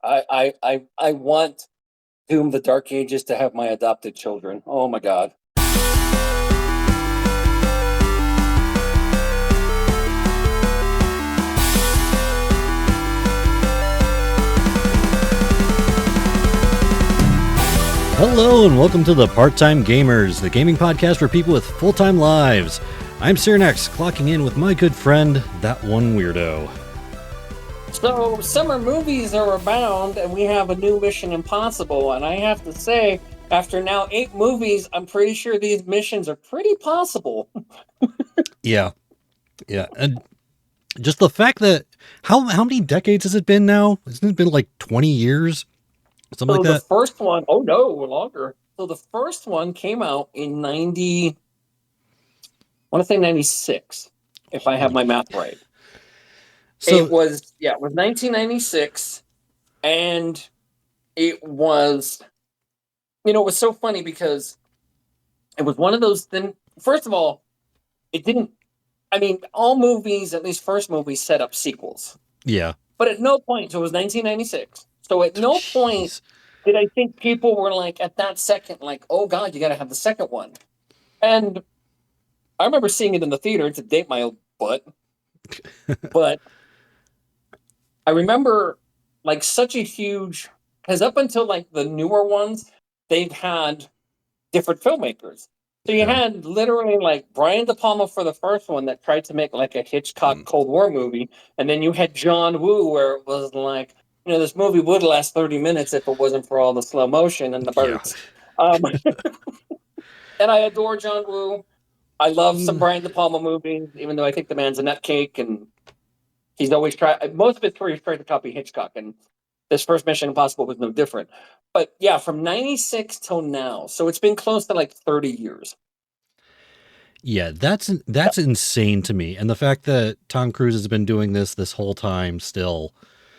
I want Doom: The Dark Ages to have my adopted children. Oh my god. Hello and welcome to the Part-Time Gamers, the gaming podcast for people with full-time lives. I'm Cyranex, clocking in with my good friend, That One Weirdo. So, summer movies are abound, and we have a new Mission Impossible, and I have to say, after now 8 movies, I'm pretty sure these missions are pretty possible. Yeah, and just the fact that, how many decades has it been now? Hasn't it been like 20 years? Something So like the that? first one, oh no, longer. So the first one came out in 90, I want to say 96, if I have my math right. So, It was 1996, and it was, it was so funny because it was one of those things. First of all, it didn't, all movies, at least first movies, set up sequels. yeah. But at no point, so it was 1996. So at no point Jeez. did I think people were like, at that second, like, oh God, you got to have the second one. And I remember seeing it in the theater to date my old butt. But I remember like such a huge, because up until like the newer ones, they've had different filmmakers. So you Yeah. had literally like Brian De Palma for the first one that tried to make like a Hitchcock Cold War movie. And then you had John Woo where it was like, this movie would last 30 minutes if it wasn't for all the slow motion and the Yeah. birds. Um, and I adore John Woo. I love some Brian De Palma movies, even though I think the man's a nutcake and he's always tried, most of his career, he's tried to copy Hitchcock. And this first Mission Impossible was no different. But yeah, from 96 till now. So it's been close to like 30 years. Yeah, that's insane to me. And the fact that Tom Cruise has been doing this whole time still.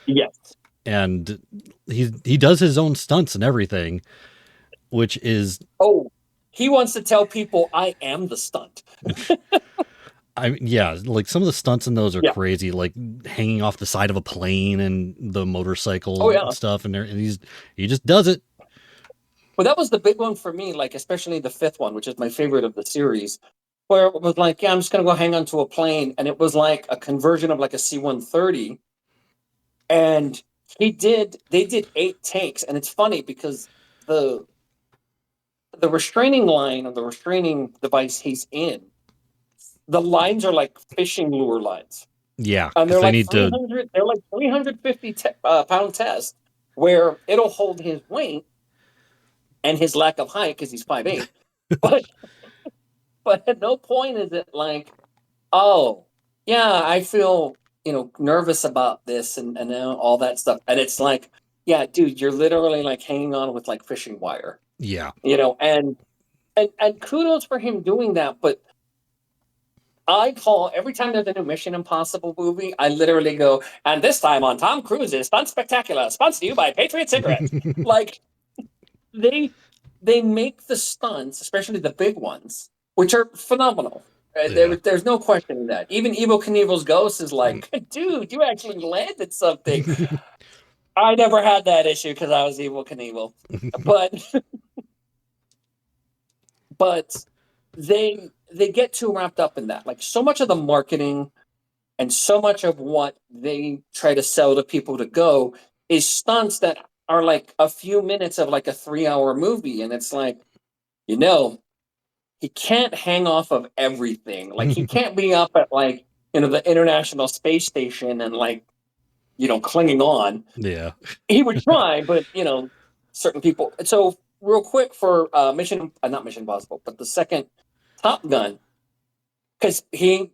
Yes. And he does his own stunts and everything, which is... Oh, he wants to tell people I am the stunt. Yeah, like some of the stunts in those are Yeah. crazy, like hanging off the side of a plane and the motorcycle Oh, yeah. and stuff, and he just does it. Well, that was the big one for me, like especially the fifth one, which is my favorite of the series, where it was like, yeah, I'm just gonna go hang onto a plane, and it was like a conversion of like a C-130, and they did 8 takes, and it's funny because the restraining line of the restraining device he's in, the lines are like fishing lure lines. Yeah, And because they're they like need to... 300, they're like 350 pound test where it'll hold his weight and his lack of height because he's 5'8". but at no point is it like, oh, yeah, I feel, nervous about this and all that stuff. And it's like, yeah, dude, you're literally like hanging on with like fishing wire. Yeah. And kudos for him doing that, but I call every time there's a new Mission Impossible movie, I literally go, and this time on Tom Cruise's Stunt Spectacular, sponsored to you by Patriot Cigarettes. Like they make the stunts, especially the big ones, which are phenomenal. Yeah. There's no questioning that. Even Evel Knievel's ghost is like, dude, you actually landed something. I never had that issue because I was Evel Knievel, but they get too wrapped up in that. Like so much of the marketing and so much of what they try to sell to people to go is stunts that are like a few minutes of like a 3-hour movie. And it's like, he can't hang off of everything. Like he can't be up at like, the International Space Station and like, clinging on. Yeah. He would try, but, certain people. So real quick for not Mission Impossible, but the second Top Gun, because he's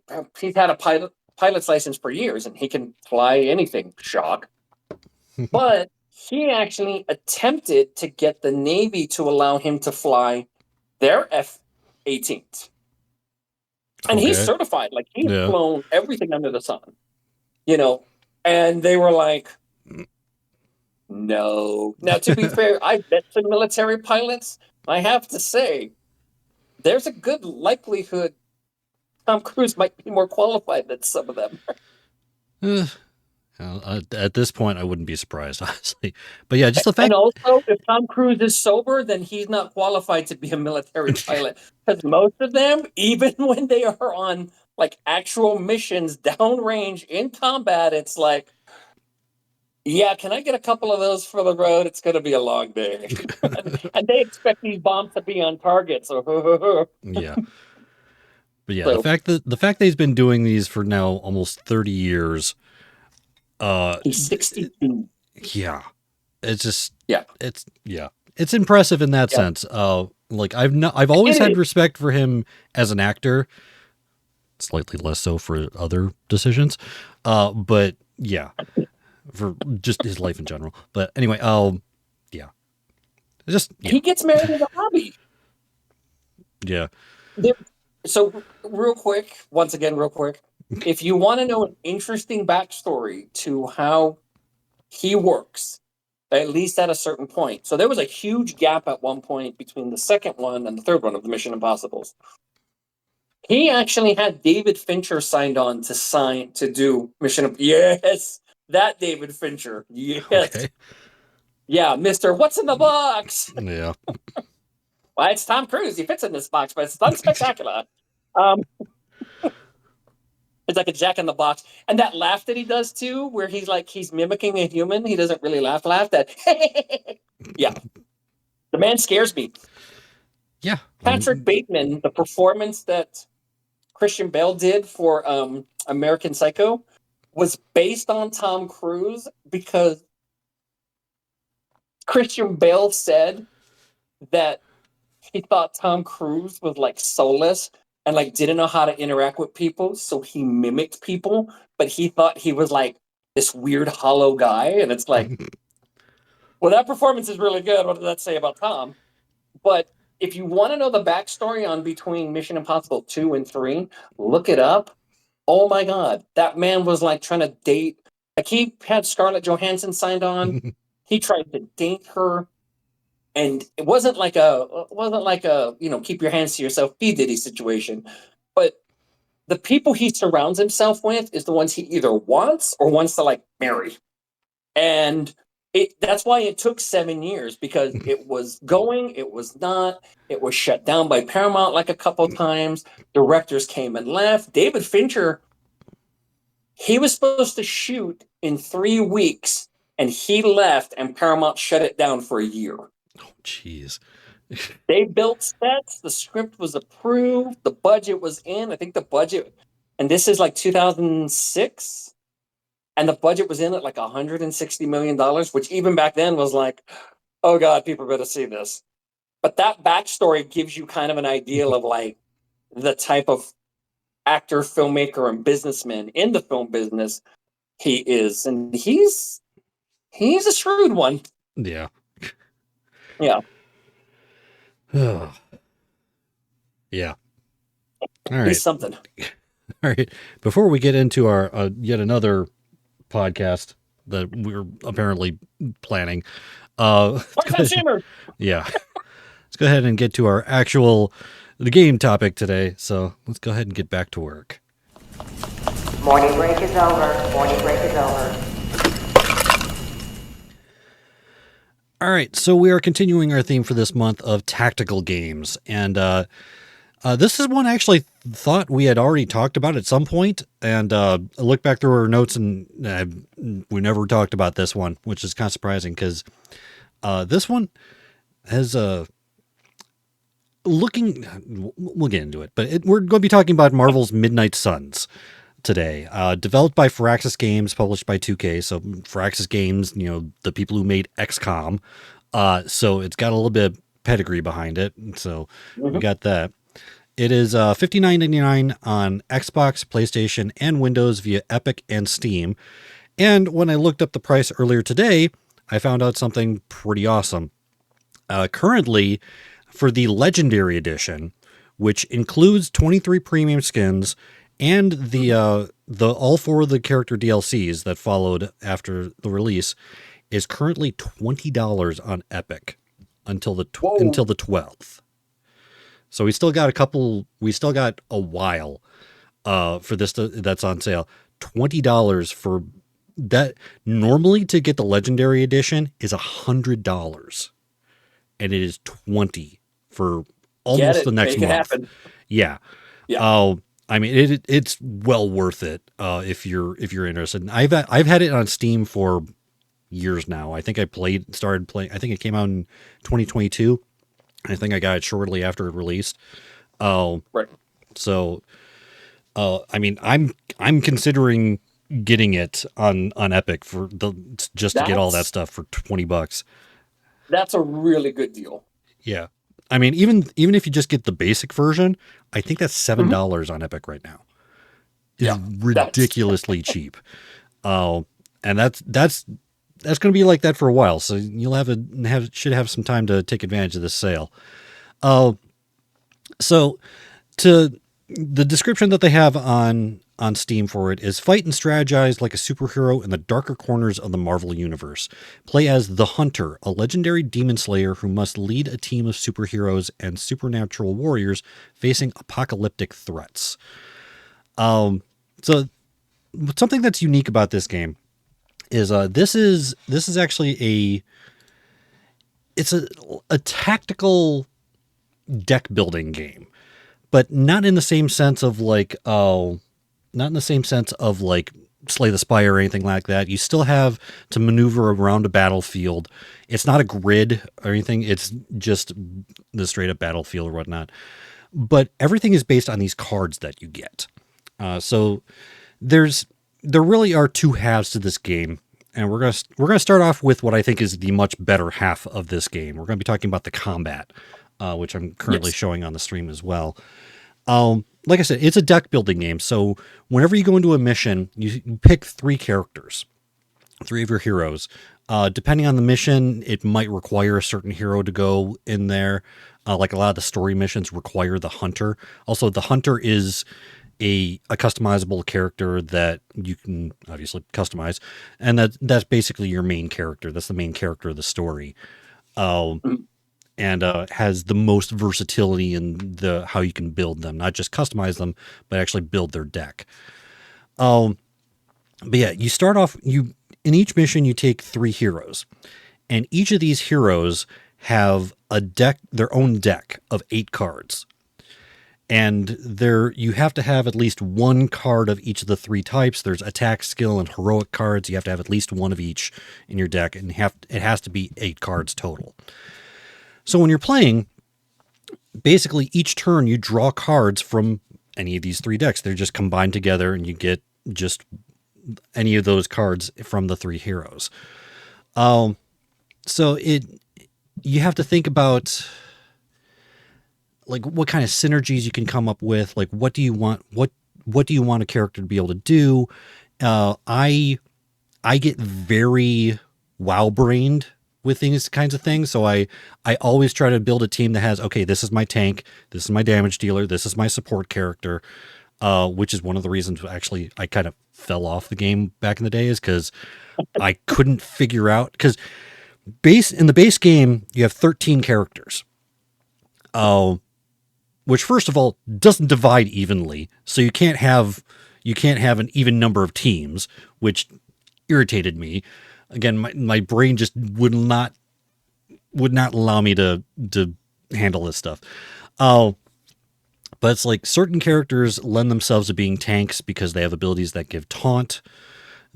had a pilot's license for years and he can fly anything, shock. But he actually attempted to get the Navy to allow him to fly their F-18s. And he's certified, like he's flown everything under the sun, and they were like, no. Now, to be fair, I've met some military pilots. I have to say, there's a good likelihood Tom Cruise might be more qualified than some of them. At this point, I wouldn't be surprised, honestly. But yeah, just the fact. And also, if Tom Cruise is sober, then he's not qualified to be a military pilot. Because most of them, even when they are on like actual missions downrange in combat, it's like, yeah, can I get a couple of those for the road? It's going to be a long day. And they expect these bombs to be on target. So, Yeah. But yeah, so the fact that he's been doing these for now almost 30 years, he's 62. yeah, it's just Yeah. it's impressive in that Yeah. sense. Like I've always It had is. respect for him as an actor, slightly less so for other decisions. But yeah, for just his life in general. But anyway, yeah, yeah, He gets married as a hobby. yeah. So, real quick, once again, real quick, if you want to know an interesting backstory to how he works, at least at a certain point. So, there was a huge gap at one point between the second one and the third one of the Mission Impossibles. He actually had David Fincher signed on to do Yes, that David Fincher. Yes. Okay. Yeah, Mr. What's in the box? Yeah. Well, it's Tom Cruise. He fits in this box, but it's unspectacular. Um, it's like a Jack in the Box, and that laugh that he does too, where he's mimicking a human. He doesn't really laugh. That yeah, the man scares me. Yeah. Patrick Bateman, the performance that Christian Bale did for American Psycho, was based on Tom Cruise because Christian Bale said that he thought Tom Cruise was like soulless and like didn't know how to interact with people, so he mimicked people, but he thought he was like this weird hollow guy, and it's like, well, that performance is really good. What does that say about Tom? But if you want to know the backstory on between Mission Impossible 2 and 3, look it up. Oh my God, that man was like trying to date. Like he had Scarlett Johansson signed on. He tried to date her. And it wasn't like a keep your hands to yourself P Diddy situation, but the people he surrounds himself with is the ones he either wants or wants to like marry, and that's why it took 7 years, because it was shut down by Paramount like a couple times. Directors came and left. David Fincher, he was supposed to shoot in 3 weeks, and he left, and Paramount shut it down for a year. Jeez. They built sets. The script was approved. The budget was in. I think the budget, and this is like 2006, and the budget was in at like $160 million, which even back then was like, oh God, people better see this. But that backstory gives you kind of an idea of like the type of actor, filmmaker, and businessman in the film business he is. And he's a shrewd one. Yeah. Yeah. Yeah. All right. He's something. All right. Before we get into our yet another podcast that we're apparently planning, yeah, let's go ahead and get to our the game topic today. So let's go ahead and get back to work. Morning break is over. Morning break is over. All right, so we are continuing our theme for this month of tactical games, and this is one I actually thought we had already talked about at some point, and I looked back through our notes, and we never talked about this one, which is kind of surprising, because this one has we'll get into it, but we're going to be talking about Marvel's Midnight Suns today. Developed by Firaxis Games, published by 2K. So Firaxis Games, the people who made XCOM. So it's got a little bit of pedigree behind it. So we got that. It is $59.99 on Xbox, PlayStation, and Windows via Epic and Steam. And when I looked up the price earlier today, I found out something pretty awesome. Currently, for the Legendary Edition, which includes 23 premium skins and the all 4 of the character DLCs that followed after the release, is currently $20 on Epic until the 12th. So we still got a while for this that's on sale. $20 for that normally to get the legendary edition is $100, and it is 20 for almost it. the next Make it month. happen. Yeah. Yeah. I mean, it's well worth it if you're interested. And I've had it on Steam for years now. I think started playing. I think it came out in 2022. I think I got it shortly after it released. Right. So, I mean, I'm considering getting it on Epic just to get all that That's- stuff for $20. That's a really good deal. Yeah. I mean, even if you just get the basic version, I think that's $7 on Epic right now. It's Yeah, ridiculously cheap. And that's going to be like that for a while. So you'll should have some time to take advantage of this sale. So to the description that they have on Steam for it is fight and strategize like a superhero in the darker corners of the Marvel Universe. Play as the Hunter, a legendary demon slayer who must lead a team of superheroes and supernatural warriors facing apocalyptic threats. So something that's unique about this game is this is actually it's a tactical deck building game, but not in the same sense of like Slay the Spire or anything like that. You still have to maneuver around a battlefield. It's not a grid or anything. It's just the straight up battlefield or whatnot. But everything is based on these cards that you get. So there really are two halves to this game, and we're gonna start off with what I think is the much better half of this game. We're gonna be talking about the combat, which I'm currently showing on the stream as well. Like I said, it's a deck building game. So whenever you go into a mission, you pick 3 characters, 3 of your heroes. Depending on the mission, it might require a certain hero to go in there. Like a lot of the story missions require the Hunter. Also, the Hunter is a customizable character that you can obviously customize, and that's basically your main character. That's the main character of the story. And has the most versatility in how you can build them, not just customize them, but actually build their deck. But yeah, you start off, in each mission you take 3 heroes, and each of these heroes have their own deck of 8 cards. And you have to have at least 1 card of each of the 3 types. There's attack, skill, and heroic cards. You have to have at least 1 of each in your deck, and it has to be 8 cards total. So when you're playing, basically each turn you draw cards from any of these 3 decks. They're just combined together, and you get just any of those cards from the 3 heroes. So you have to think about like what kind of synergies you can come up with. Like, what do you want? What do you want a character to be able to do? I get very wow-brained with these kinds of things. So I always try to build a team that has, okay, this is my tank, this is my damage dealer, this is my support character, which is one of the reasons actually I kind of fell off the game back in the day, is because I couldn't figure out, because in the base game, you have 13 characters, which first of all doesn't divide evenly. So you can't have an even number of teams, which irritated me. Again, my brain just would not allow me to handle this stuff. But it's like certain characters lend themselves to being tanks because they have abilities that give taunt.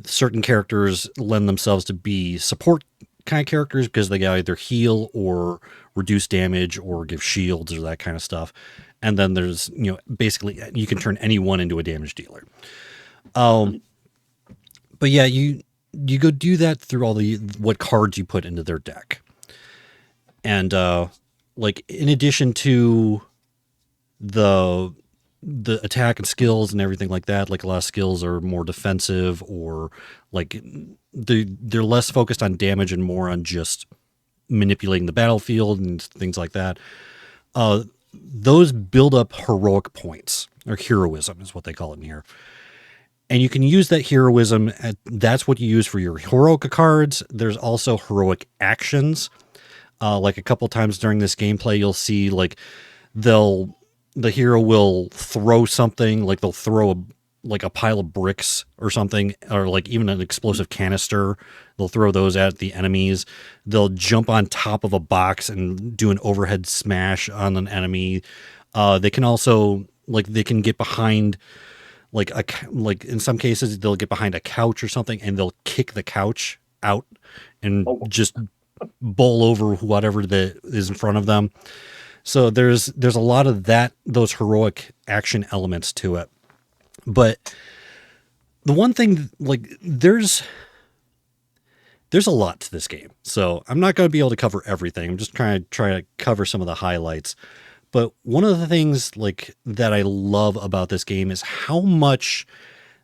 Certain characters lend themselves to be support kind of characters because they either heal or reduce damage or give shields or that kind of stuff. And then there's, basically you can turn anyone into a damage dealer. But yeah, you go do that through all what cards you put into their deck. And like in addition to the attack and skills and everything like that, like a lot of skills are more defensive, or like they're less focused on damage and more on just manipulating the battlefield and things like that. Those build up heroic points, or heroism is what they call it in here. And you can use that heroism. That's what you use for your heroic cards. There's also heroic actions. Like a couple times during this gameplay, you'll see like the hero will throw something, like they'll throw like a pile of bricks or something, or like even an explosive canister. They'll throw those at the enemies. They'll jump on top of a box and do an overhead smash on an enemy. They can also they can get behind like in some cases they'll get behind a couch or something and they'll kick the couch out and just bowl over whatever that is in front of them. So there's a lot of those heroic action elements to it. But the one thing, there's a lot to this game. So I'm not going to be able to cover everything. I'm just trying to cover some of the highlights. But one of the things that I love about this game is how much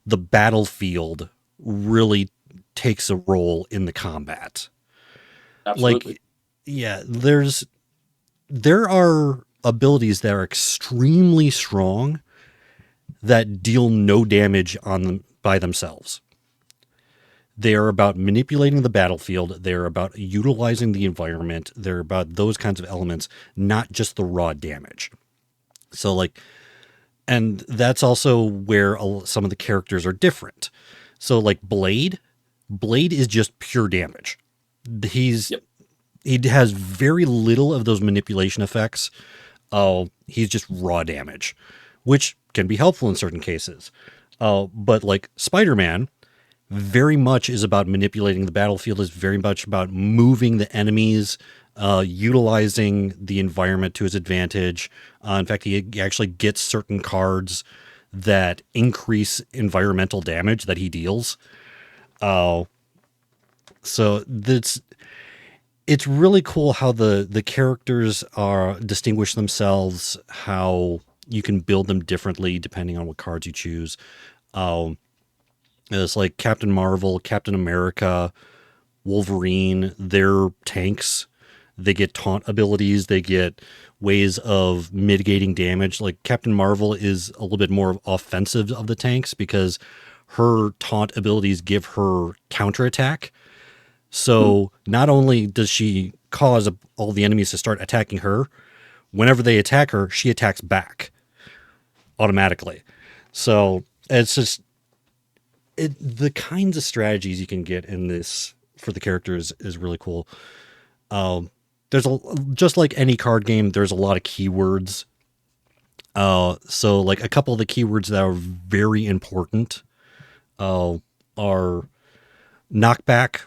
the battlefield really takes a role in the combat. Absolutely. There are abilities that are extremely strong that deal no damage on them by themselves. They are about manipulating the battlefield. They're about utilizing the environment. They're about those kinds of elements, not just the raw damage. So and that's also where some of the characters are different. So Blade is just pure damage. He has very little of those manipulation effects. He's just raw damage, which can be helpful in certain cases. But Spider-Man very much is about manipulating the battlefield, is very much about moving the enemies, utilizing the environment to his advantage. In fact, he actually gets certain cards that increase environmental damage that he deals. So it's really cool how the characters distinguish themselves, how you can build them differently depending on what cards you choose. It's like Captain Marvel, Captain America, Wolverine, they're tanks. They get taunt abilities. They get ways of mitigating damage. Like Captain Marvel is a little bit more offensive of the tanks because her taunt abilities give her counterattack. So not only does she cause all the enemies to start attacking her, whenever they attack her, she attacks back automatically. So it's just the kinds of strategies you can get in this for the characters is really cool. There's just like any card game, there's a lot of keywords. So a couple of the keywords that are very important are knockback,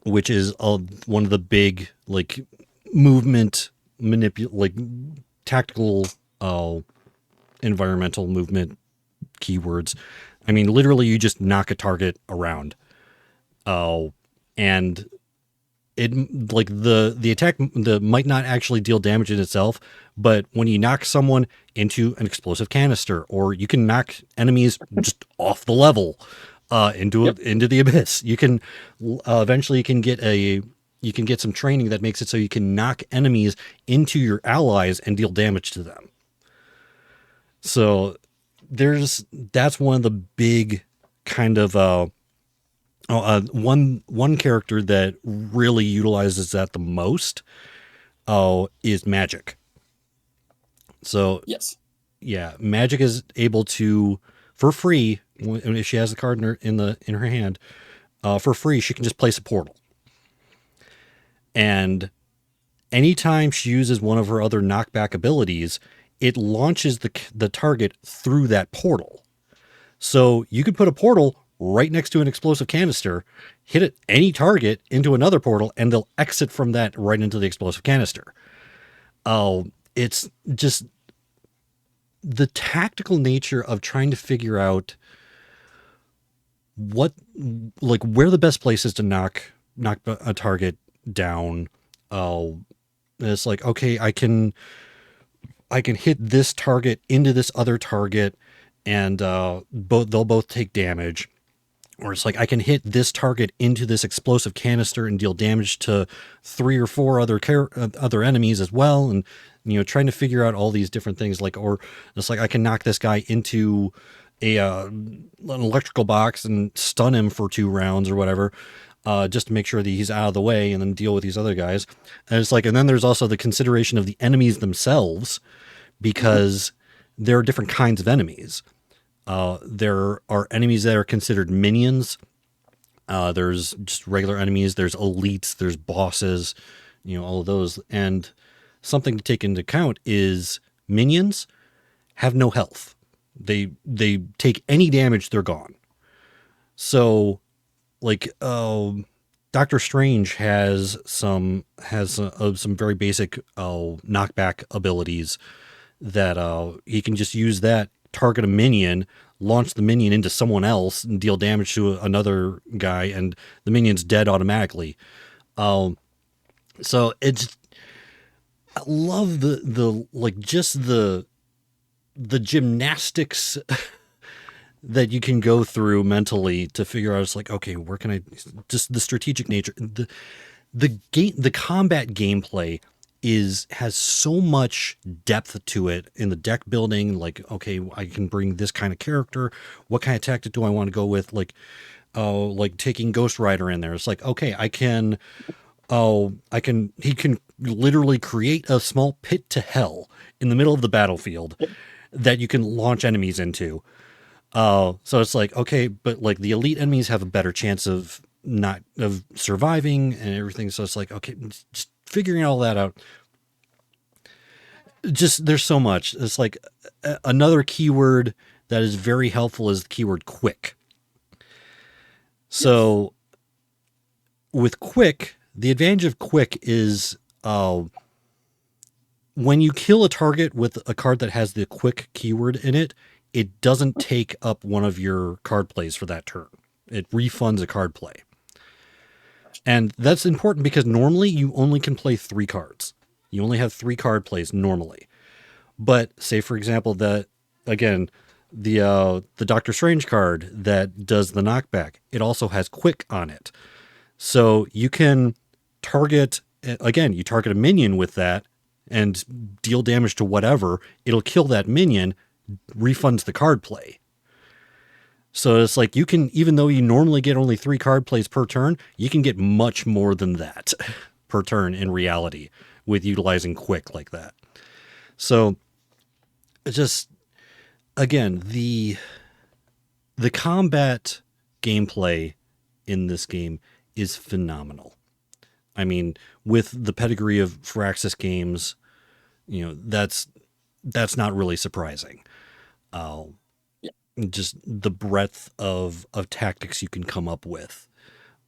which is one of the big movement tactical environmental movement keywords. I mean, literally, you just knock a target around, and it the attack might not actually deal damage in itself, but when you knock someone into an explosive canister, or you can knock enemies just off the level into the abyss, you can eventually you can get some training that makes it so you can knock enemies into your allies and deal damage to them. So that's one of the big kind of one character that really utilizes that the most is Magic. So yes, yeah, Magic is able to, for free, if she has the card in her hand, for free, she can just place a portal. And anytime she uses one of her other knockback abilities, it launches the target through that portal. So you could put a portal right next to an explosive canister, hit any target into another portal, and they'll exit from that right into the explosive canister. It's just the tactical nature of trying to figure out where the best place is to knock a target down. It's like, okay, I can hit this target into this other target, and they'll both take damage. Or it's like, I can hit this target into this explosive canister and deal damage to 3 or 4 other enemies as well. And, trying to figure out all these different things, or it's like, I can knock this guy into an electrical box and stun him for 2 rounds or whatever, just to make sure that he's out of the way, and then deal with these other guys. And it's like, and then there's also the consideration of the enemies themselves, because there are different kinds of enemies. There are enemies that are considered minions. There's just regular enemies. There's elites. There's bosses. All of those. And something to take into account is minions have no health. They take any damage, they're gone. So, like, Doctor Strange has some very basic knockback abilities that he can just use that, target a minion, launch the minion into someone else, and deal damage to another guy, and the minion's dead automatically. So I love the gymnastics that you can go through mentally to figure out, it's like, okay, where can I, just the strategic nature, the combat gameplay has so much depth to it in the deck building. Like, okay, I can bring this kind of character. What kind of tactic do I want to go with? Like taking Ghost Rider in there. It's like, okay, he can literally create a small pit to hell in the middle of the battlefield that you can launch enemies into. So it's like, okay, but like the elite enemies have a better chance of surviving and everything. So it's like, okay, just figuring all that out. Just, there's so much. It's like another keyword that is very helpful is the keyword quick. So with quick, the advantage of quick is, when you kill a target with a card that has the quick keyword in it, it doesn't take up one of your card plays for that turn. It refunds a card play. And that's important because normally you only can play 3 cards. You only have 3 card plays normally. But say, for example, that, again, the Doctor Strange card that does the knockback, it also has quick on it. So you can target a minion with that and deal damage to whatever. It'll kill that minion, refunds the card play. So it's like, you can, even though you normally get only 3 card plays per turn, you can get much more than that per turn in reality with utilizing quick like that. So it's just, again, the combat gameplay in this game is phenomenal. I mean, with the pedigree of Firaxis Games, that's not really surprising. Just the breadth of tactics you can come up with,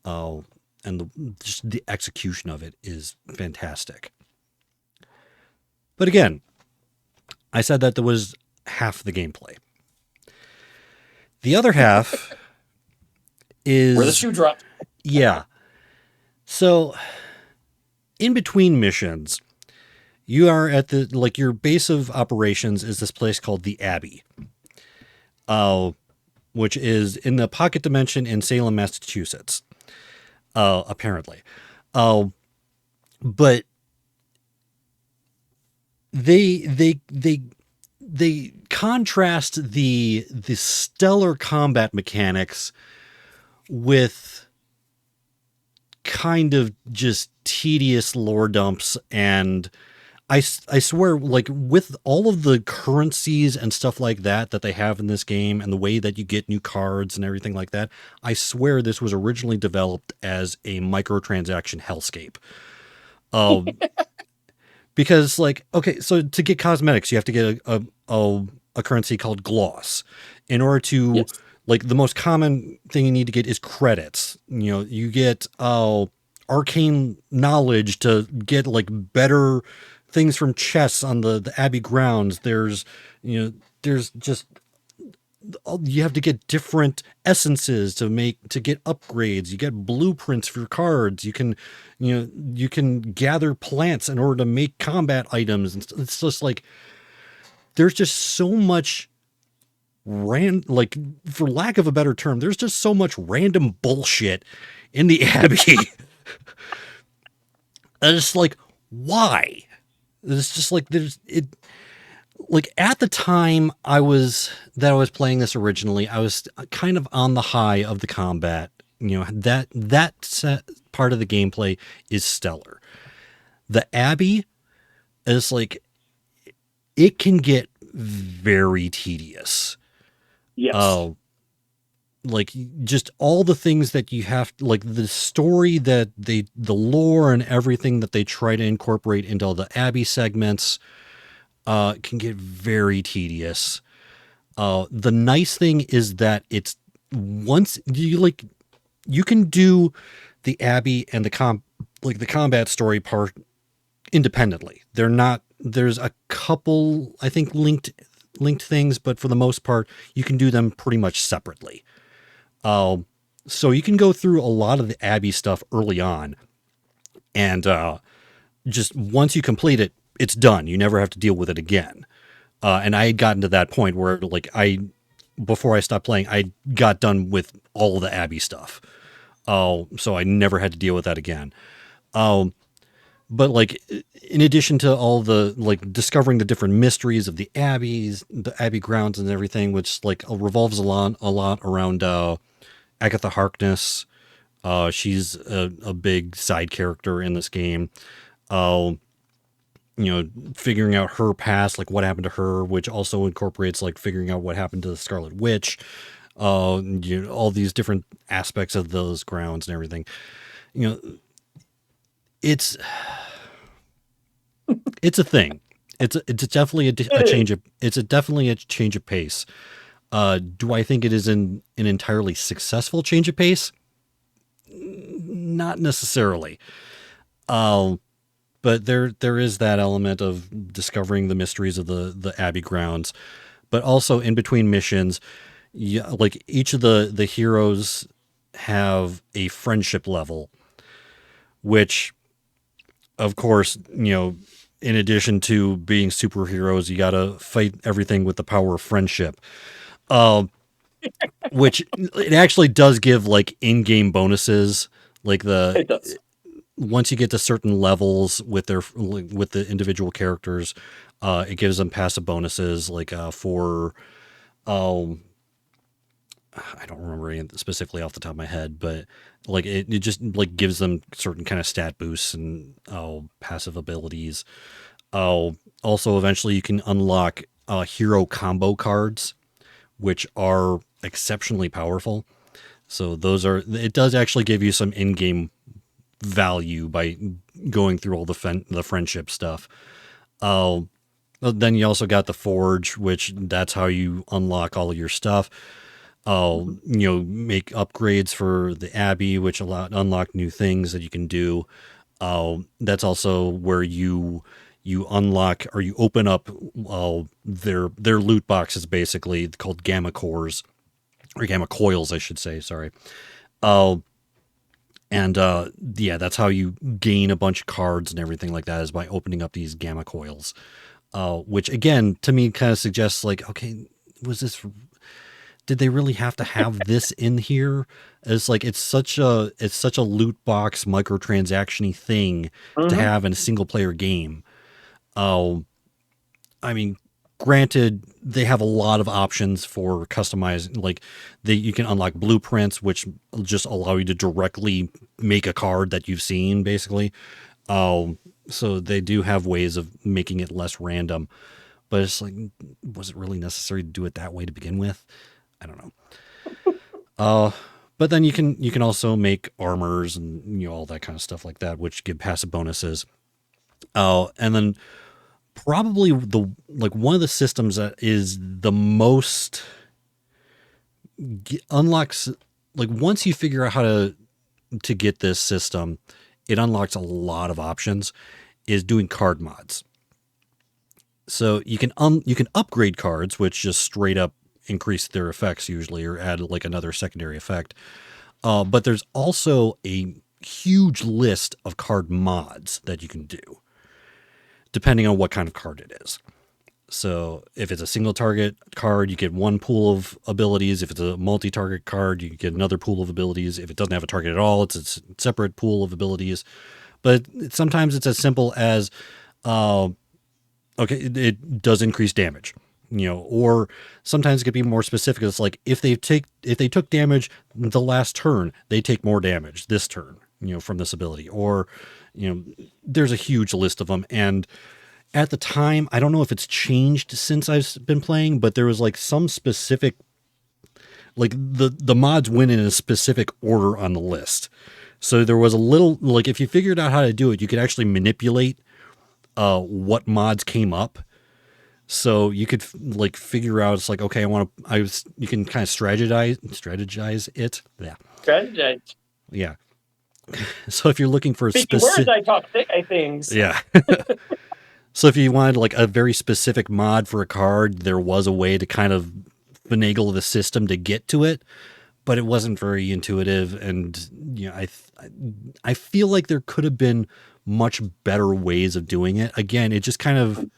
and just the execution of it is fantastic. But again, I said that there was half the gameplay. The other half is where the shoe drops. Yeah. So in between missions, you are at your base of operations is this place called the Abbey, which is in the Pocket Dimension in Salem, Massachusetts, apparently. But they contrast the stellar combat mechanics with kind of just tedious lore dumps. And I swear, like, with all of the currencies and stuff like that they have in this game and the way that you get new cards and everything like that, I swear this was originally developed as a microtransaction hellscape. Because, like, okay, so to get cosmetics, you have to get a currency called gloss. In order to, Yes. like, the most common thing you need to get is credits. You get arcane knowledge to get, like, better things from chests on the Abbey grounds. There's just, you have to get different essences to get upgrades. You get blueprints for cards. You can gather plants in order to make combat items. And it's just like, there's just so much like, for lack of a better term, there's just so much random bullshit in the Abbey. And it's like, why? It's just like, like, at the time I was playing this originally, I was kind of on the high of the combat. That part of the gameplay is stellar. The Abbey is like, it can get very tedious. Yes. Like just all the things that you have, like the story that the lore and everything that they try to incorporate into all the Abby segments, can get very tedious. The nice thing is that it's once you can do the Abby and the combat story part independently. They're not, there's a couple, I think, linked things, but for the most part, you can do them pretty much separately. So you can go through a lot of the Abby stuff early on, and just once you complete it, it's done. You never have to deal with it again. And I had gotten to that point where, like, before I stopped playing, I got done with all the Abby stuff. So I never had to deal with that again. But like, in addition to all the, like, discovering the different mysteries of the Abbey grounds and everything, which like revolves a lot around Agatha Harkness. She's a big side character in this game. Figuring out her past, like what happened to her, which also incorporates like figuring out what happened to the Scarlet Witch. All these different aspects of those grounds and everything. It's a thing. It's definitely a change of, definitely a change of pace. Do I think it is an entirely successful change of pace? Not necessarily. But there is that element of discovering the mysteries of the Abbey grounds, but also in between missions, like each of the heroes have a friendship level, which, of course, in addition to being superheroes, you got to fight everything with the power of friendship. Which it actually does give like in-game bonuses, like It does. once you get to certain levels with the individual characters, it gives them passive bonuses, like for I don't remember any specifically off the top of my head, but like it just like gives them certain kind of stat boosts and passive abilities. Also, eventually you can unlock hero combo cards, which are exceptionally powerful. So it does actually give you some in-game value by going through all the friendship stuff. Then you also got the Forge, which that's how you unlock all of your stuff. Make upgrades for the Abbey, which unlock new things that you can do. That's also where you unlock, or you open up their loot boxes, basically called Gamma Cores, or Gamma Coils, I should say. Sorry. That's how you gain a bunch of cards and everything like that, is by opening up these Gamma Coils. Which again, to me, kind of suggests like, okay, did they really have to have this in here? It's like, it's such a loot box microtransaction-y thing to have in a single player game. I mean, granted, they have a lot of options for customizing. Like, you can unlock blueprints, which just allow you to directly make a card that you've seen, basically. So they do have ways of making it less random. But it's like, was it really necessary to do it that way to begin with? I don't know. But then you can also make armors and all that kind of stuff like that, which give passive bonuses. And then probably one of the systems that is the most unlocks, like, once you figure out how to get this system, it unlocks a lot of options, is doing card mods. So you can upgrade cards, which just straight up increase their effects usually, or add like another secondary effect. But there's also a huge list of card mods that you can do, depending on what kind of card it is. So if it's a single target card, you get one pool of abilities. If it's a multi-target card, you get another pool of abilities. If it doesn't have a target at all, it's a separate pool of abilities. But sometimes it's as simple as, it does increase damage. Or sometimes it could be more specific. It's like, if they took damage the last turn, they take more damage this turn, from this ability. Or, there's a huge list of them. And at the time, I don't know if it's changed since I've been playing, but there was like some specific like the mods went in a specific order on the list. So there was a little, like, if you figured out how to do it, you could actually manipulate what mods came up. So you could like figure out, it's like, okay, you can kind of strategize it. Yeah. Strategize. Yeah. So if you're looking for a Speaking words, specific, I talk things. yeah. So if you wanted like a very specific mod for a card, there was a way to kind of finagle the system to get to it, but it wasn't very intuitive. And you know, I feel like there could have been much better ways of doing it. Again, it just kind of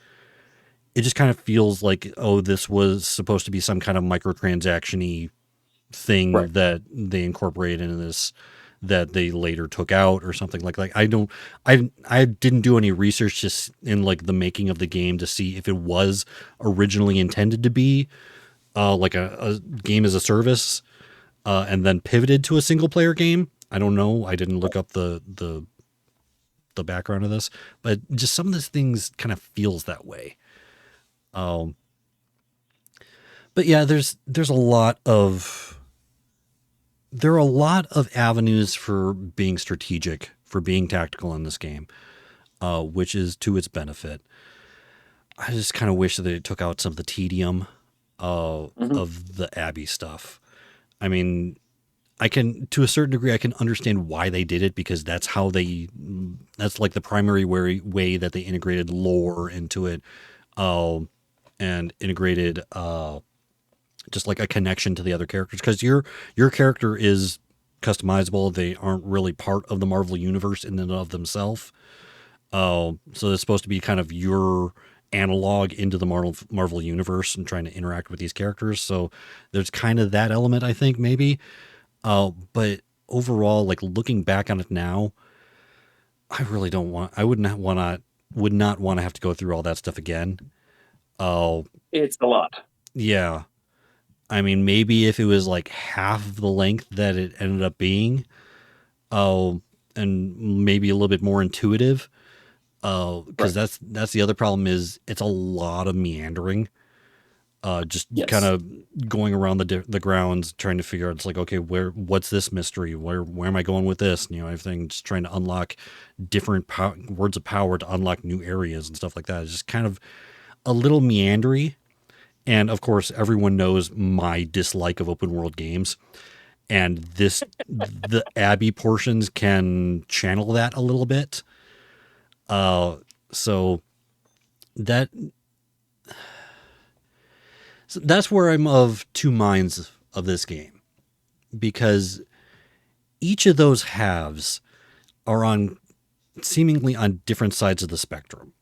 feels like, oh, this was supposed to be some kind of microtransaction-y thing Right. that they incorporated into this that they later took out or something like that. I didn't do any research just in like the making of the game to see if it was originally intended to be like a game as a service and then pivoted to a single player game. I don't know. I didn't look up the background of this, but just some of these things kind of feels that way. But yeah, there are a lot of avenues for being strategic, for being tactical in this game, which is to its benefit. I just kind of wish that it took out some of the tedium of the Abby stuff. I mean, to a certain degree, I can understand why they did it, because that's like the primary way that they integrated lore into it, and integrated just like a connection to the other characters, because your character is customizable. They aren't really part of the Marvel universe in and of themselves. So it's supposed to be kind of your analog into the Marvel universe and trying to interact with these characters. So there's kind of that element, I think, maybe. But overall, like looking back on it now, I would not want to have to go through all that stuff again. It's a lot. Yeah. I mean, maybe if it was like half the length that it ended up being, and maybe a little bit more intuitive, because that's the other problem, is it's a lot of meandering, just Yes. kind of going around the grounds, trying to figure out, it's like, okay, what's this mystery? Where am I going with this? You know, everything, just trying to unlock different words of power to unlock new areas and stuff like that. It's just kind of a little meandery. And of course, everyone knows my dislike of open world games, and the Abby portions can channel that a little bit. So that's where I'm of two minds of this game, because each of those halves are seemingly on different sides of the spectrum.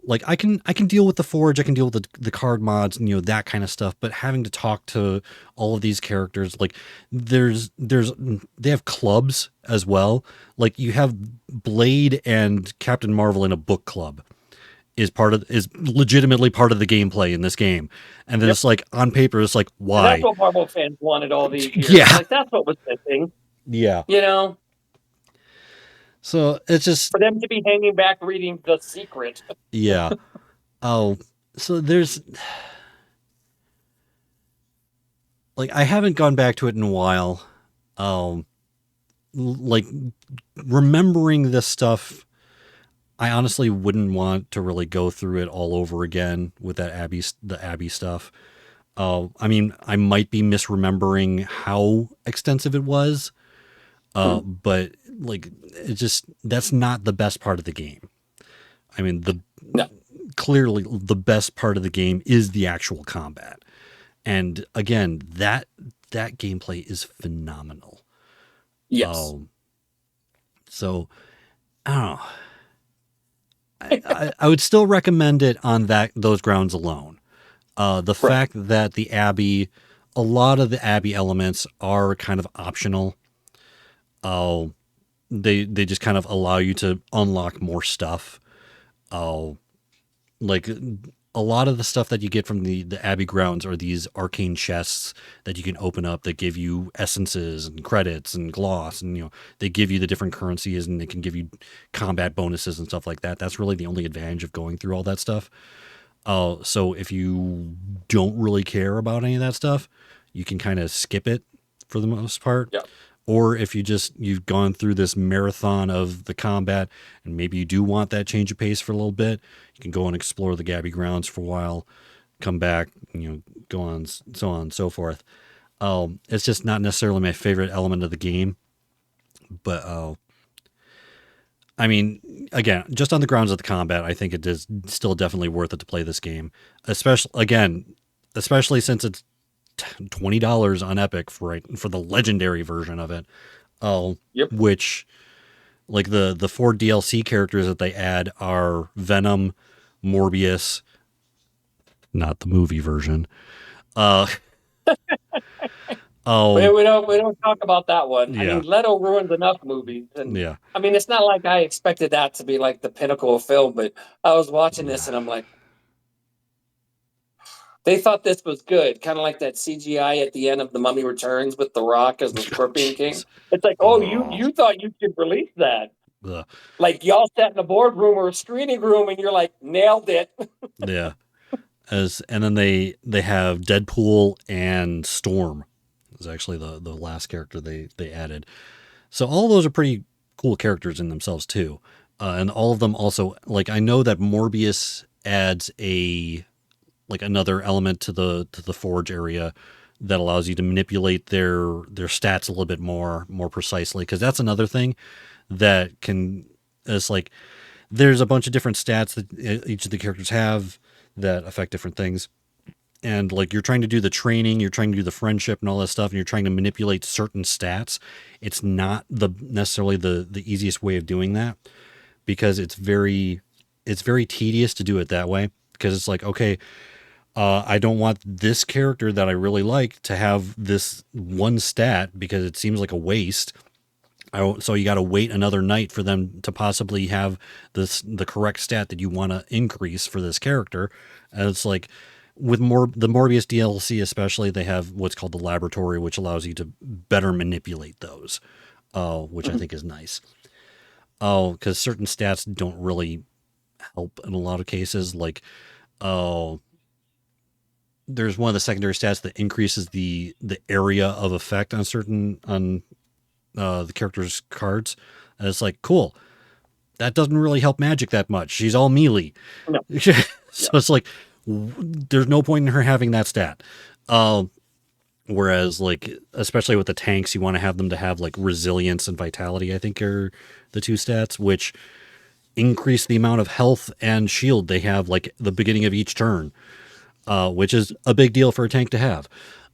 Like I can deal with the Forge, I can deal with the card mods, and, you know, that kind of stuff. But having to talk to all of these characters, like they have clubs as well. Like you have Blade and Captain Marvel in a book club is legitimately part of the gameplay in this game. And then it's like, on paper, it's like, And why? that's what Marvel fans wanted all these years. Yeah. Like, that's what was missing. Yeah. You know, So it's just, for them to be hanging back reading The Secret. yeah. Oh, so there's, like, I haven't gone back to it in a while. Like, remembering this stuff, I honestly wouldn't want to really go through it all over again with the Abby stuff. I mean, I might be misremembering how extensive it was, but like, that's not the best part of the game. I mean, clearly the best part of the game is the actual combat. And again, that gameplay is phenomenal. Yes. So I don't know. I would still recommend it on those grounds alone. The fact that a lot of the Abby elements are kind of optional. They just kind of allow you to unlock more stuff. Like a lot of the stuff that you get from the Abbey grounds are these arcane chests that you can open up that give you essences and credits and gloss, and, you know, they give you the different currencies, and they can give you combat bonuses and stuff like that. That's really the only advantage of going through all that stuff. So if you don't really care about any of that stuff, you can kind of skip it for the most part. Yeah. Or if you've gone through this marathon of the combat and maybe you do want that change of pace for a little bit, you can go and explore the Gabby grounds for a while, come back, go on, so on and so forth. It's just not necessarily my favorite element of the game, but I mean, again, just on the grounds of the combat, I think it is still definitely worth it to play this game, especially since it's $20 on Epic for the legendary version of it. Yep. Which, like the 4 DLC characters that they add are Venom, Morbius, not the movie version. We don't talk about that one. I Yeah. mean, Leto ruined enough movies, and Yeah. I mean, it's not like I expected that to be like the pinnacle of film, but I was watching this and I'm like, they thought this was good, kind of like that CGI at the end of The Mummy Returns with The Rock as the Scorpion King. It's like, you thought you could release that? Ugh. Like y'all sat in a boardroom or a screening room, and you're like, nailed it. Yeah. And then they have Deadpool and Storm is actually the last character they added. So all of those are pretty cool characters in themselves too. And all of them also, like, I know that Morbius adds another element to the Forge area that allows you to manipulate their stats a little bit more precisely, because that's another thing that it's like there's a bunch of different stats that each of the characters have that affect different things, and like you're trying to do the training, you're trying to do the friendship and all that stuff, and you're trying to manipulate certain stats. It's not necessarily the easiest way of doing that, because it's very tedious to do it that way, because it's like, okay, I don't want this character that I really like to have this one stat because it seems like a waste. So you got to wait another night for them to possibly have the correct stat that you want to increase for this character. And it's like with the Morbius DLC especially, they have what's called the laboratory, which allows you to better manipulate those, which I think is nice. Because certain stats don't really help in a lot of cases. Like, there's one of the secondary stats that increases the area of effect on the character's cards. And it's like, cool. That doesn't really help Magic that much. She's all melee. No. So it's like, there's no point in her having that stat. Whereas, like, especially with the tanks, you want to have them to have like resilience and vitality, I think are the 2 stats, which increase the amount of health and shield they have like the beginning of each turn, which is a big deal for a tank to have.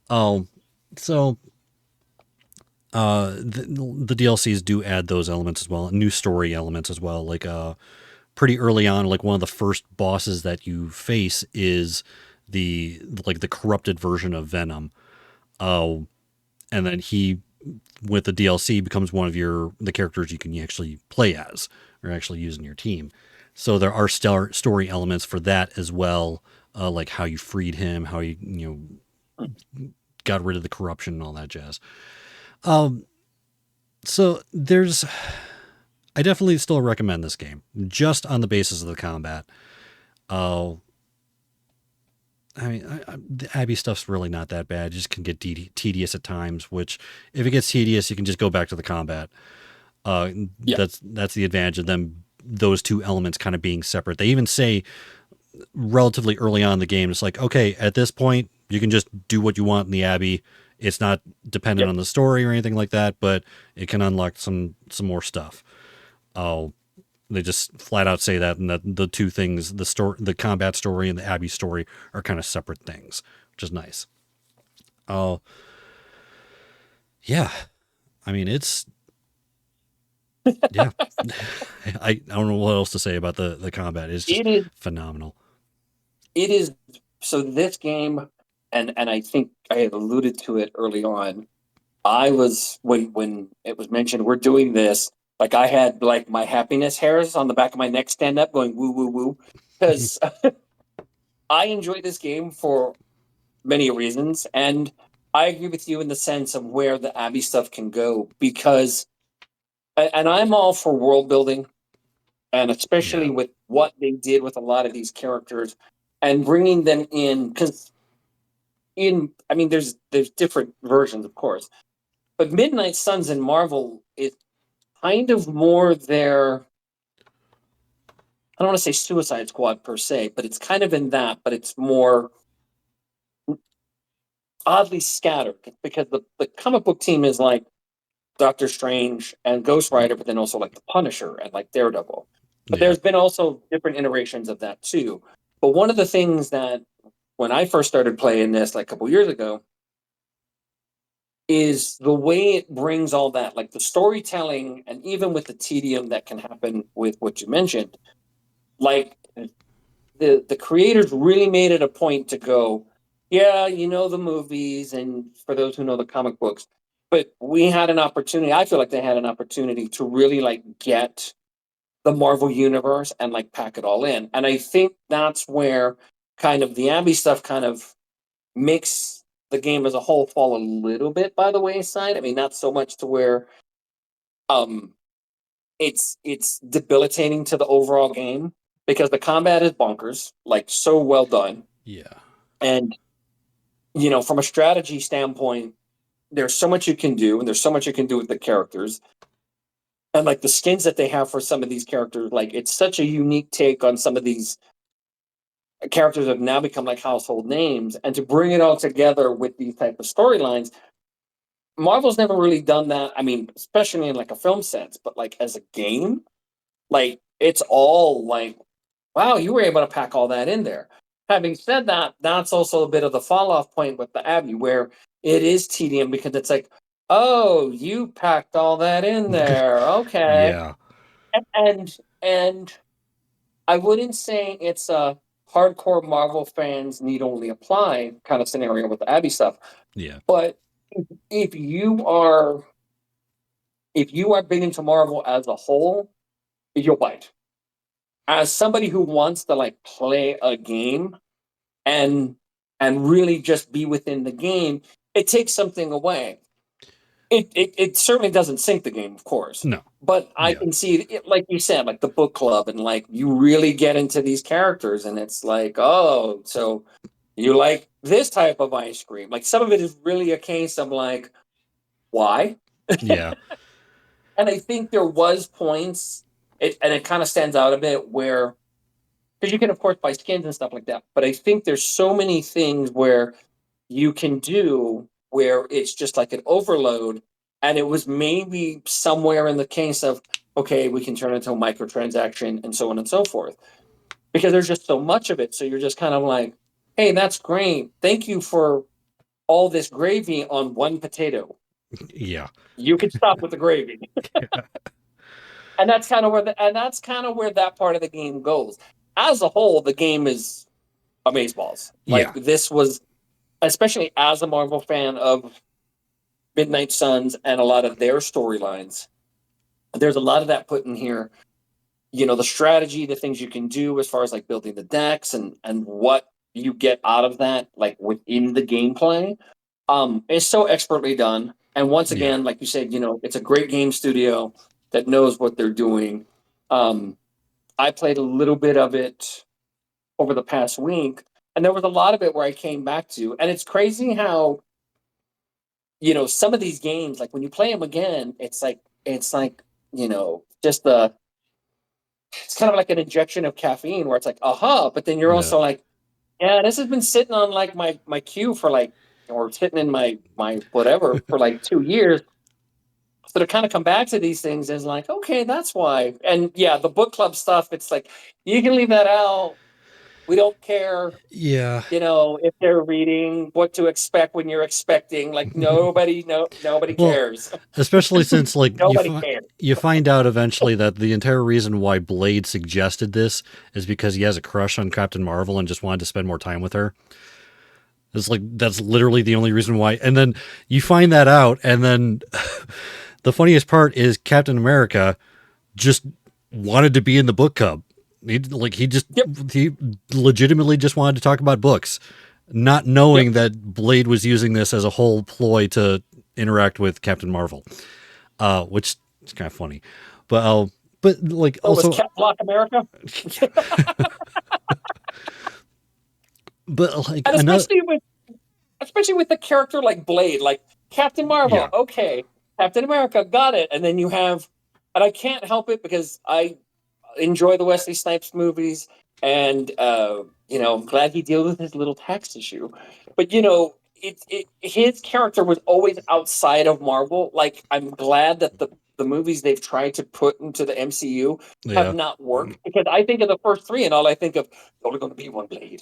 The DLCs do add those elements as well, new story elements as well. Like pretty early on, like one of the first bosses that you face is the corrupted version of Venom. And then he, with the DLC, becomes one of the characters you can actually play as or actually use in your team. So there are story elements for that as well, like how you freed him, how you got rid of the corruption and all that jazz. So I definitely still recommend this game just on the basis of the combat. I mean, the Abby stuff's really not that bad. It just can get tedious at times, which if it gets tedious, you can just go back to the combat. That's the advantage of them, those 2 elements kind of being separate. They even say relatively early on in the game, it's like, okay, at this point, you can just do what you want in the Abbey. It's not dependent on the story or anything like that, but it can unlock some more stuff. They just flat out say that, and that the 2 things, the combat story and the Abbey story, are kind of separate things, which is nice. Yeah. I mean, it's, yeah. I don't know what else to say about the combat. It's just phenomenal. It is. So this game, and I think I had alluded to it early on. I was, when it was mentioned we're doing this, like I had like my happiness hairs on the back of my neck stand up going woo woo woo, because I enjoyed this game for many reasons, and I agree with you in the sense of where the Abbey stuff can go, because, and I'm all for world building, and especially with what they did with a lot of these characters and bringing them in, because I mean, there's different versions, of course, but Midnight Suns in Marvel is kind of more their, I don't want to say Suicide Squad per se, but it's kind of in that, but it's more oddly scattered because the comic book team is like Doctor Strange and Ghost Rider, but then also like the Punisher and like Daredevil. But Yeah. there's been also different iterations of that too. But one of the things that when I first started playing this like a couple years ago is the way it brings all that, like the storytelling, and even with the tedium that can happen with what you mentioned, like the creators really made it a point to go, yeah, you know the movies, and for those who know the comic books, but we had an opportunity. I feel like they had an opportunity to really like get the Marvel universe and like pack it all in. And I think that's where kind of the Abby stuff kind of makes the game as a whole fall a little bit by the wayside. I mean, not so much to where um it's debilitating to the overall game because the combat is bonkers, like so well done. Yeah. And from a strategy standpoint, there's so much you can do, and there's so much you can do with the characters. And like the skins that they have for some of these characters, like it's such a unique take on some of these characters that have now become like household names. And to bring it all together with these type of storylines, Marvel's never really done that. I mean, especially in like a film sense, but like as a game, like it's all like, wow, you were able to pack all that in there. Having said that, that's also a bit of the fall off point with the Abbey, where it is tedium because it's like, oh, you packed all that in there. Okay. Yeah. And I wouldn't say it's a hardcore Marvel fans need only apply kind of scenario with the Abbey stuff. Yeah. But if you are big into Marvel as a whole, you'll bite. As somebody who wants to like play a game and really just be within the game, it takes something away. It certainly doesn't sink the game, of course. No. But I Yeah. can see it, like you said, like the book club, and like you really get into these characters, and it's like, oh, so you like this type of ice cream. Like some of it is really a case of like, why? Yeah. And I think there was points, and it kind of stands out a bit where, because you can of course buy skins and stuff like that, but I think there's so many things where you can do where it's just like an overload, and it was maybe somewhere in the case of, okay, we can turn it into a microtransaction and so on and so forth, because there's just so much of it. So you're just kind of like, hey, that's great. Thank you for all this gravy on one potato. Yeah. You could stop with the gravy. And that's kind of where that part of the game goes. As a whole, the game is amazeballs. Like this was, especially as a Marvel fan of Midnight Suns and a lot of their storylines, there's a lot of that put in here. The strategy, the things you can do as far as like building the decks and what you get out of that, like within the gameplay, is so expertly done. And once again, like you said, it's a great game studio that knows what they're doing. I played a little bit of it over the past week, and there was a lot of it where I came back to, and it's crazy how, some of these games, like when you play them again, it's like, just it's kind of like an injection of caffeine where it's like, aha, but then you're also like, yeah, this has been sitting on like my queue for like, or sitting in my whatever for like 2 years. So to kind of come back to these things is like, okay, that's why. And yeah, the book club stuff, it's like, you can leave that out. We don't care, Yeah. if they're reading what to expect when you're expecting. Like nobody cares. Especially since like Nobody cares. you find out eventually that the entire reason why Blade suggested this is because he has a crush on Captain Marvel and just wanted to spend more time with her. It's like that's literally the only reason why. And then you find that out, and then the funniest part is Captain America just wanted to be in the book club. He legitimately just wanted to talk about books, not knowing that Blade was using this as a whole ploy to interact with Captain Marvel, which is kind of funny. But like also was Cap Block America. But like and especially with especially with the character like Blade, like Captain Marvel. Yeah. Okay, Captain America, got it. And then you have, and I can't help it because I enjoy the Wesley Snipes movies, and I'm glad he deals with his little tax issue. But his character was always outside of Marvel. Like, I'm glad that the movies they've tried to put into the MCU have Yeah. not worked, because I think of the first three and all I think of, there's only going to be one Blade.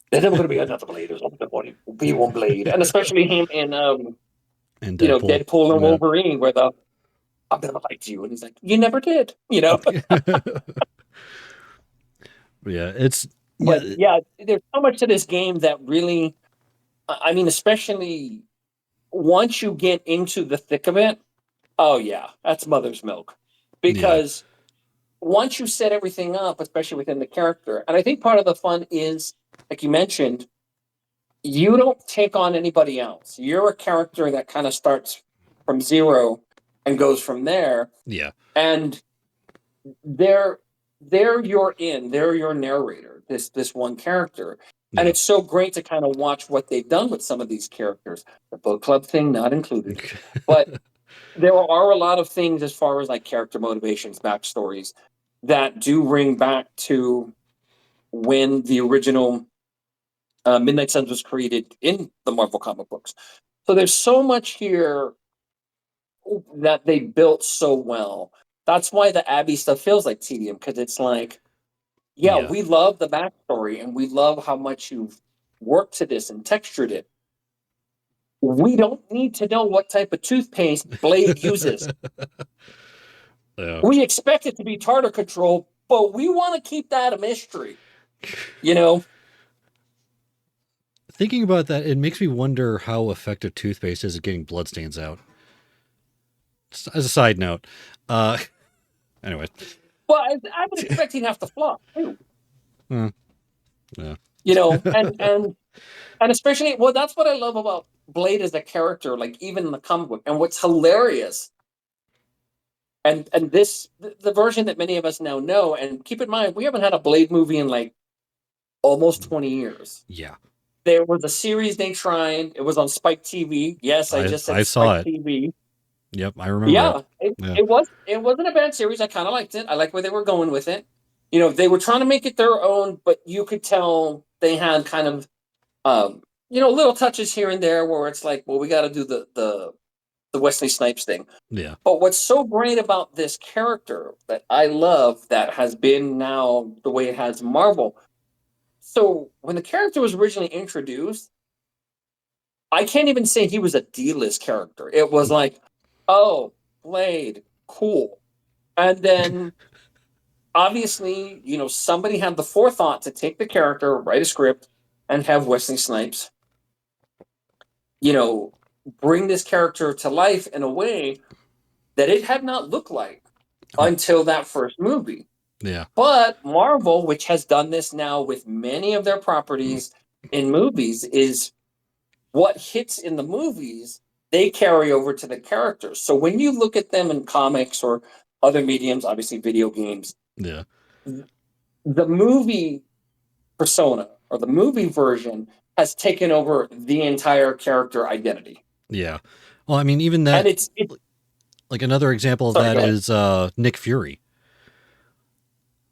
There's never going to be another Blade. There's only going to be one Blade, and especially him in And Deadpool. Deadpool and Yeah. Wolverine, where I've never liked you, and he's like, you never did, you know. Yeah, it's But yeah, there's so much to this game that really, I mean, especially once you get into the thick of it, oh yeah, that's mother's milk. Because once you set everything up, especially within the character, and I think part of the fun is, like you mentioned, you don't take on anybody else. You're a character that kind of starts from zero and goes from there. Yeah. And they're your narrator, this one character. And Yeah. it's so great to kind of watch what they've done with some of these characters, the book club thing not included. But there are a lot of things as far as like character motivations, backstories, that do ring back to when the original Midnight Suns was created in the Marvel comic books. So there's so much here that they built so well. That's why the Abby stuff feels like tedium, because it's like, yeah, we love the backstory and we love how much you've worked to this and textured it. We don't need to know what type of toothpaste Blade uses. Yeah. We expect it to be tartar control, but we want to keep that a mystery. You know? Thinking about that, it makes me wonder how effective toothpaste is at getting bloodstains out. Just as a side note. Anyway. Well, I would expect he'd have to floss too. Yeah. You know, and especially, well, that's what I love about Blade as a character, like even in the comic book. And what's hilarious, and this the version that many of us now know, and keep in mind, we haven't had a Blade movie in like almost 20 years. Yeah. There was a series they tried. It was on Spike TV. Yes, I just said saw Spike TV. Yep, I remember. Yeah, Yeah. it wasn't a bad series. I kind of liked it. I like where they were going with it. You know, they were trying to make it their own, but you could tell they had kind of little touches here and there where it's like, well, we got to do the Wesley Snipes thing. Yeah. But what's so great about this character that I love, that has been now the way it has in Marvel. So when the character was originally introduced, I can't even say he was a D-list character. It was like, oh, Blade, cool. And then obviously, somebody had the forethought to take the character, write a script, and have Wesley Snipes, bring this character to life in a way that it had not looked like until that first movie. Yeah. But Marvel, which has done this now with many of their properties in movies, is what hits in the movies, they carry over to the characters. So when you look at them in comics or other mediums, obviously video games, Yeah. the movie persona or the movie version has taken over the entire character identity. Yeah. Well, I mean, even that, and it's like another example of that is Nick Fury.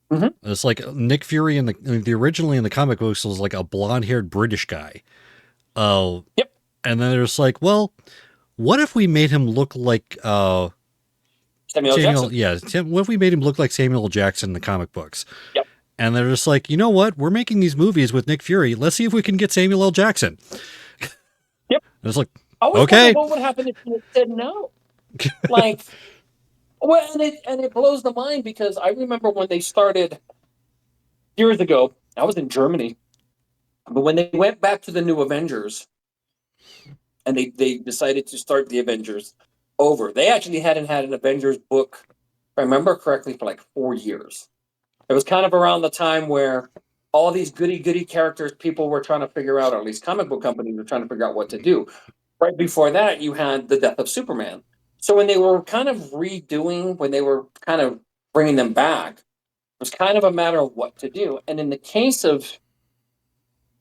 Mm-hmm. It's like Nick Fury in the originally in the comic books was like a blonde-haired British guy. Yep. And then there's like, well, what if we made him look like Samuel Jackson? Yeah, what if we made him look like Samuel Jackson in the comic books? Yep. And they're just like, you know what? We're making these movies with Nick Fury. Let's see if we can get Samuel L. Jackson. Yep. And it's like, I always okay. wonder what would happen if you said no. Like, well, and it blows the mind, because I remember when they started years ago. I was in Germany, but when they went back to the new Avengers, and they decided to start the Avengers over, they actually hadn't had an Avengers book, if I remember correctly, for like 4 years. It was kind of around the time where all these goody characters people were trying to figure out, or at least comic book companies were trying to figure out what to do. Right before that, you had the death of Superman. So when they were kind of when they were kind of bringing them back, it was kind of a matter of what to do. And in the case of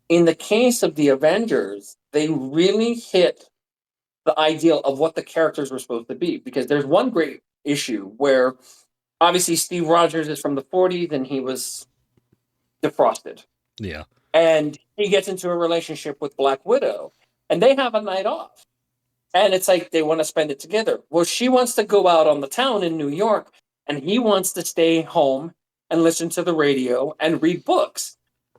the Avengers, they really hit the ideal of what the characters were supposed to be. Because there's one great issue where obviously Steve Rogers is from the 40s and he was defrosted. Yeah. And he gets into a relationship with Black Widow and they have a night off. And it's like they want to spend it together. Well, she wants to go out on the town in New York and he wants to stay home and listen to the radio and read books.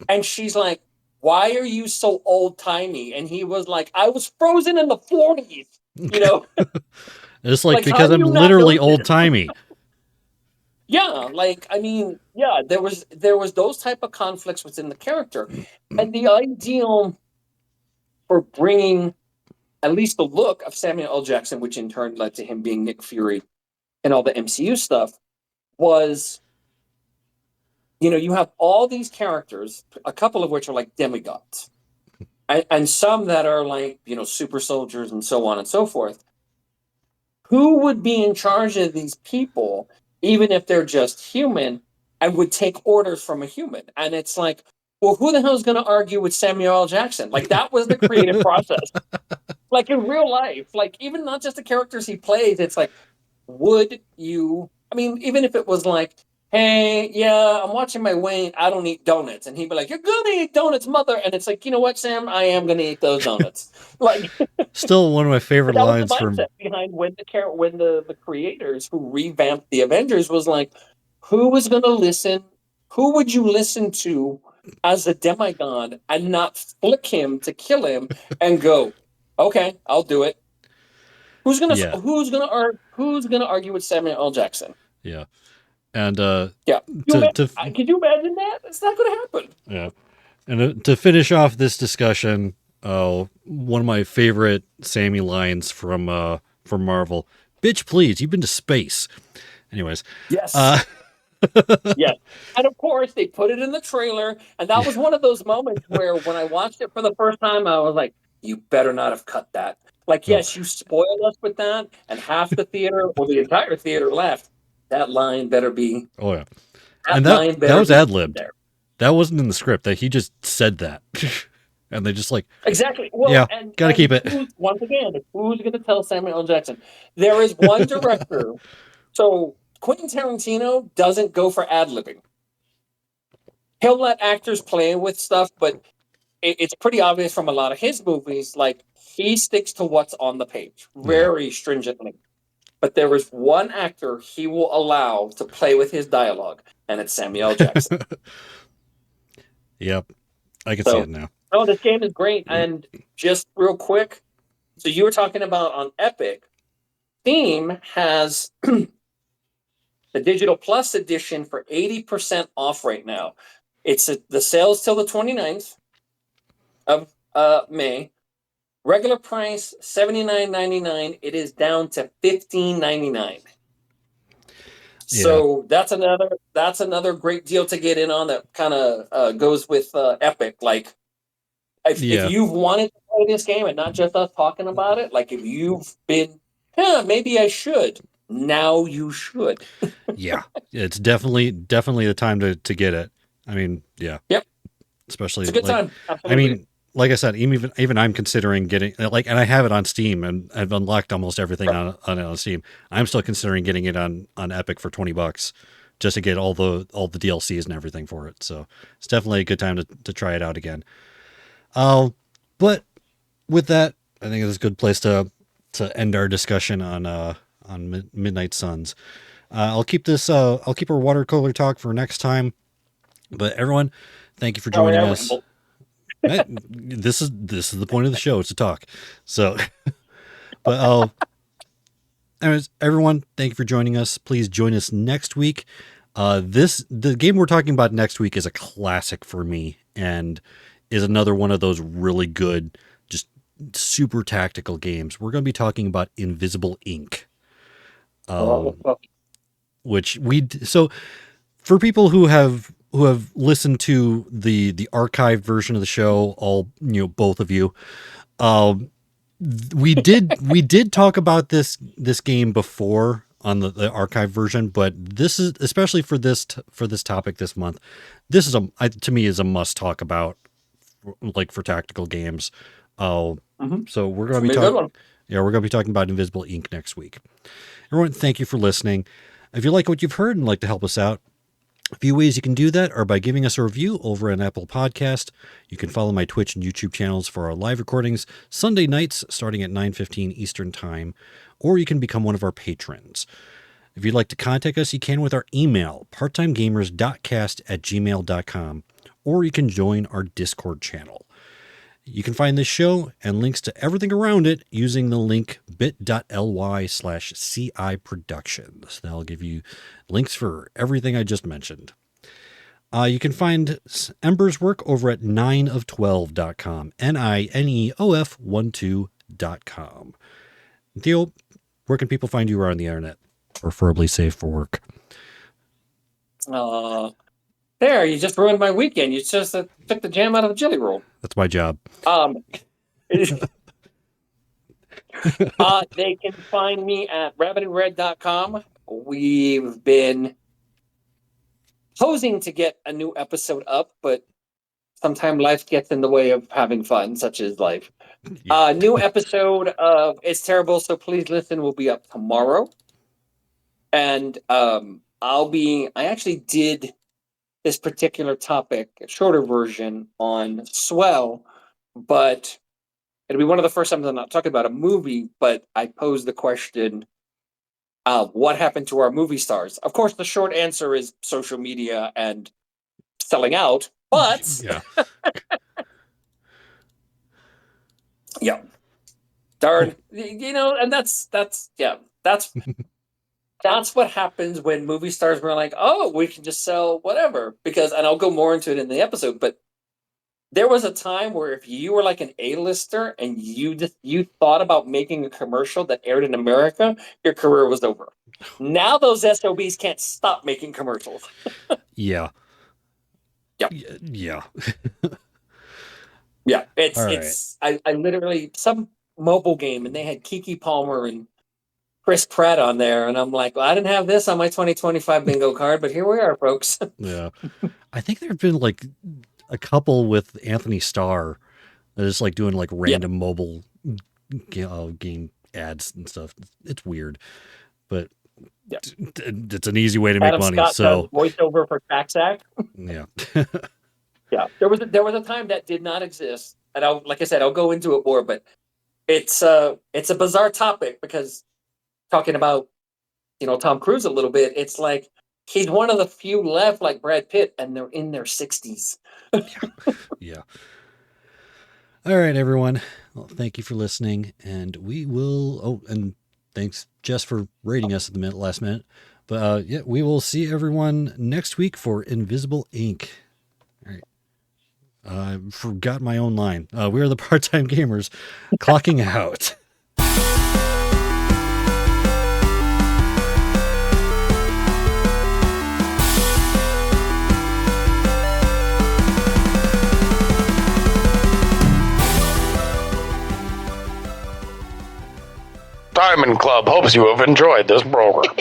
And she's like, why are you so old timey? And he was like, I was frozen in the 40s, you know? It's like, Like, how because do I'm you not literally know old this? timey. Yeah, like I mean, yeah, there was those type of conflicts within the character. And the ideal for bringing at least the look of Samuel L. Jackson, which in turn led to him being Nick Fury and all the MCU stuff, was, you know, you have all these characters, a couple of which are like demigods, and some that are like, you know, super soldiers and so on and so forth. Who would be in charge of these people, even if they're just human, and would take orders from a human? And it's like, well, who the hell is going to argue with Samuel L. Jackson? Like, that was the creative process. Like, in real life, like, even not just the characters he plays, it's like, would you, I mean, even if it was like, hey, yeah, I'm watching my weight, I don't eat donuts. And he'd be like, you're going to eat donuts, mother. And it's like, you know what, Sam? I am going to eat those donuts. Like, Still one of my favorite that was lines the from. mindset behind when the creators who revamped the Avengers was like, who was going to listen? Who would you listen to as a demigod and not flick him to kill him and go, okay, I'll do it. Who's gonna Yeah. who's gonna argue with Samuel L. Jackson? Yeah. And Yeah, could you imagine that? It's not going to happen. yeah. And to finish off this discussion, one of my favorite Sammy lines from Marvel: "Bitch, please, you've been to space." Anyways, Yes. uh, Yes. And of course, they put it in the trailer. And that was one of those moments where when I watched it for the first time, I was like, you better not have cut that. Like, yes, you spoiled us with that. And half the theater or the entire theater left. That line better be. oh yeah, That and line that better was be ad libbed. there. That wasn't in the script. That he just said that, and they just like, Exactly. Well, yeah, and gotta keep it. Once again, who's going to tell Samuel L. Jackson? There is one director. So Quentin Tarantino doesn't go for ad-libbing. He'll let actors play with stuff, but it's pretty obvious from a lot of his movies, like he sticks to what's on the page very stringently. But there is one actor he will allow to play with his dialogue, and it's Samuel L. Jackson. Yep, I can see it now. Oh, this game is great. And just real quick, so you were talking about on Epic, Steam has the Digital Plus edition for 80% off right now. It's the sales till the 29th of May. Regular price $79.99. It is down to $15.99. So that's another great deal to get in on. That kind of goes with Epic. Like if you've wanted to play this game and not just us talking about it, like if you've been, maybe I should. Now you should. Yeah, it's definitely the time to get it. I mean, yeah. Yep. Especially it's a good time. Absolutely. I mean, like I said, even I'm considering getting and I have it on Steam and I've unlocked almost everything on Steam. I'm still considering getting it on Epic for $20 just to get all the DLCs and everything for it. So it's definitely a good time to try it out again. But with that, I think it's a good place to end our discussion on Midnight Suns. I'll keep our water cooler talk for next time. But everyone, thank you for joining us. This is the point of the show, is to talk. So, but anyways, everyone, thank you for joining us. Please join us next week. The game we're talking about next week is a classic for me and is another one of those really good, just super tactical games. We're going to be talking about Invisible Ink. Which so for people who have listened to the archived version of the show, both of you, we did talk about this game before on the archived version, but this is especially for this topic this month. This is to me is a must talk about, like for tactical games. Oh, Mhm. so we're It's going to gonna be be a good talking. one. Yeah, we're going to be talking about Invisible Ink next week. Everyone, thank you for listening. If you like what you've heard and like to help us out, a few ways you can do that are by giving us a review over on Apple Podcast. You can follow my Twitch and YouTube channels for our live recordings Sunday nights starting at 9:15 Eastern Time, or you can become one of our patrons. If you'd like to contact us, you can with our email, parttimegamers.cast@gmail.com, or you can join our Discord channel. You can find this show and links to everything around it using the link bit.ly/CI Productions. That'll give you links for everything I just mentioned. You can find Ember's work over at 9of12.com, NINEOF12.com. Theo, where can people find you around the internet? Preferably safe for work. There, you just ruined my weekend. You just took the jam out of the jelly roll. That's my job. They can find me at rabbitandred.com. We've been posing to get a new episode up, but sometimes life gets in the way of having fun, such as life. Yeah. New episode of It's Terrible, So Please Listen will be up tomorrow. And I actually did this particular topic, a shorter version on Swell, but it'll be one of the first times I'm not talking about a movie, but I posed the question, what happened to our movie stars? Of course, the short answer is social media and selling out, but Yeah. yeah, darn, and that's what happens when movie stars were like, oh, we can just sell whatever. Because, and I'll go more into it in the episode, but there was a time where if you were like an A-lister and you thought about making a commercial that aired in America, your career was over. Now those SOBs can't stop making commercials. Yeah. Yep. Yeah. Yeah, All I literally, some mobile game, and they had Kiki Palmer and Chris Pratt on there, and I'm like, well, I didn't have this on my 2025 bingo card, but here we are, folks. Yeah. I think there have been like a couple with Anthony Starr that is like doing like random mobile game ads and stuff. It's weird, but Yeah. it's an easy way to make Adam money. Scott So does voiceover for TaxAct. yeah. Yeah, there was a time that did not exist, and like I said, I'll go into it more. But it's a bizarre topic because talking about Tom Cruise a little bit, it's like he's one of the few left, like Brad Pitt, and they're in their 60s. Yeah. All right, everyone. Well, thank you for listening, and we will. Oh, and thanks, Jess, for rating us at the last minute. But yeah, we will see everyone next week for Invisible Ink. All right. I forgot my own line. We are the Part-Time Gamers, clocking out. Diamond Club hopes you have enjoyed this program.